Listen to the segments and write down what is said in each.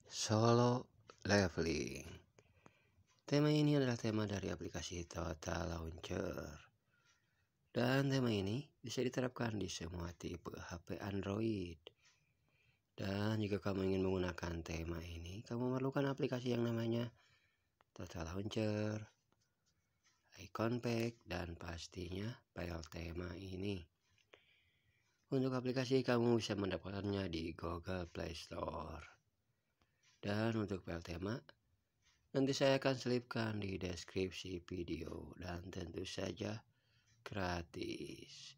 Solo Leveling. Tema ini adalah tema dari aplikasi Total Launcher. Dan tema ini bisa diterapkan di semua tipe HP Android. Dan jika kamu ingin menggunakan tema ini, kamu memerlukan aplikasi yang namanya Total Launcher, Icon Pack, dan pastinya file tema ini. Untuk aplikasi kamu bisa mendapatkannya di Google Play Store. Dan untuk file tema, nanti saya akan selipkan di deskripsi video dan tentu saja gratis.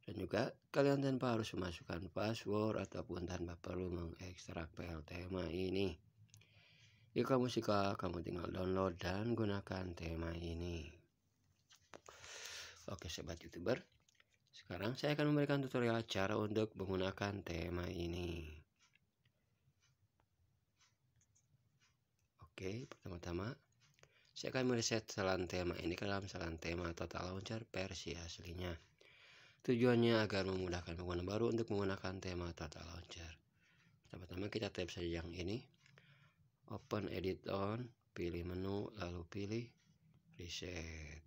Dan juga kalian tanpa harus memasukkan password ataupun tanpa perlu mengekstrak file tema ini. Jika kamu suka, kamu tinggal download dan gunakan tema ini. Oke sobat YouTuber, sekarang saya akan memberikan tutorial cara untuk menggunakan tema ini. Oke, pertama-tama saya akan mereset salam tema ini ke dalam salam tema Total Launcher versi aslinya. Tujuannya agar memudahkan pengguna baru untuk menggunakan tema Total Launcher. Pertama-tama kita tap saja yang ini, open edit on, pilih menu, lalu pilih reset.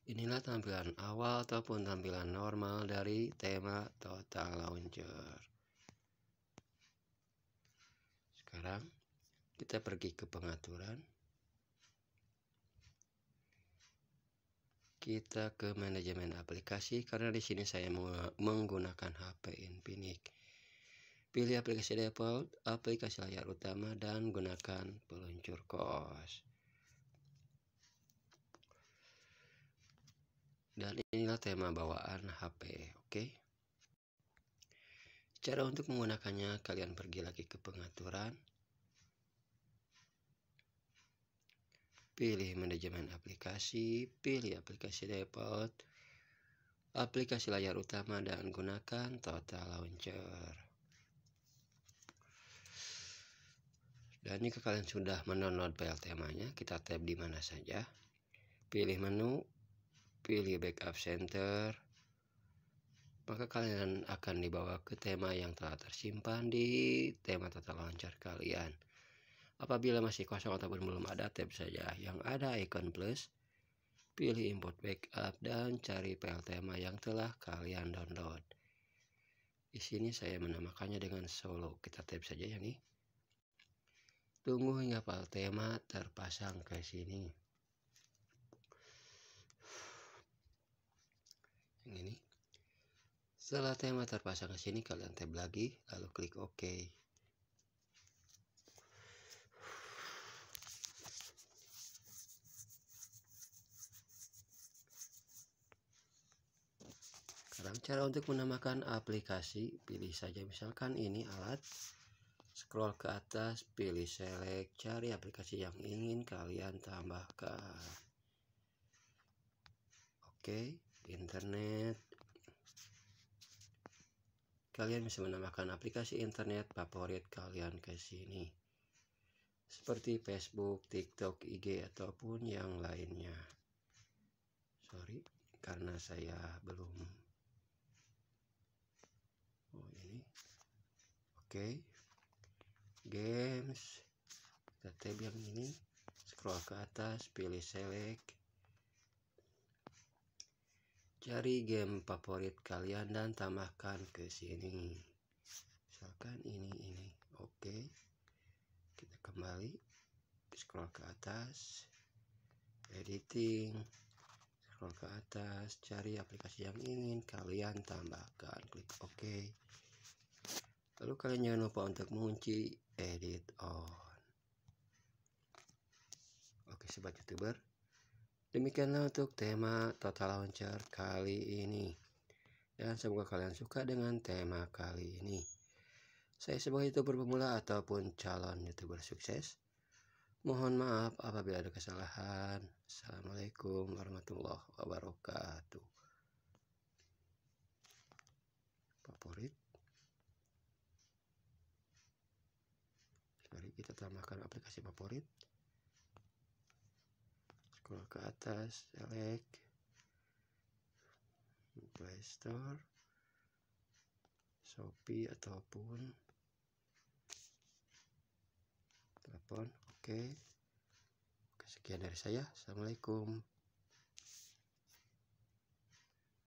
Inilah tampilan awal ataupun tampilan normal dari tema Total Launcher. Sekarang kita pergi ke pengaturan. Kita ke manajemen aplikasi karena di sini saya menggunakan HP Infinix. Pilih aplikasi default, aplikasi layar utama dan gunakan peluncur kos. Dan inilah tema bawaan HP, oke? Cara untuk menggunakannya, kalian pergi lagi ke pengaturan. Pilih manajemen aplikasi, pilih aplikasi default, aplikasi layar utama dan gunakan Total Launcher. Dan jika kalian sudah mendownload file temanya, kita tab di mana saja. Pilih menu, pilih backup center. Maka kalian akan dibawa ke tema yang telah tersimpan di tema Total Launcher kalian. Apabila masih kosong ataupun belum ada, tab saja yang ada icon plus. Pilih import backup dan cari file tema yang telah kalian download. Di sini saya menamakannya dengan Solo. Kita tab saja yang ini. Tunggu hingga file tema terpasang ke sini. Yang ini. Setelah tema terpasang ke sini, kalian tab lagi, lalu klik OK. Sekarang cara untuk menambahkan aplikasi, pilih saja misalkan ini alat. Scroll ke atas, pilih select, cari aplikasi yang ingin kalian tambahkan. Oke, internet. Kalian bisa menambahkan aplikasi internet favorit kalian ke sini. Seperti Facebook, TikTok, IG, ataupun yang lainnya. Sorry, karena saya belum. Oh ini. Oke. Games, kita tab yang ini, scroll ke atas, pilih select, cari game favorit kalian dan tambahkan ke sini. Misalkan ini, oke. Kita kembali, scroll ke atas, editing, scroll ke atas, cari aplikasi yang ingin kalian tambahkan, klik oke. Lalu kalian jangan lupa untuk mengunci edit on. Oke sobat YouTuber, demikianlah untuk tema Total Launcher kali ini. Dan semoga kalian suka dengan tema kali ini. Saya sebagai YouTuber pemula ataupun calon YouTuber sukses, mohon maaf apabila ada kesalahan. Assalamualaikum warahmatullahi wabarakatuh. Favorit. Mari kita tambahkan aplikasi favorit. Scroll ke atas, select, Play Store, Shopee ataupun telepon. Oke, sekian dari saya. Assalamualaikum.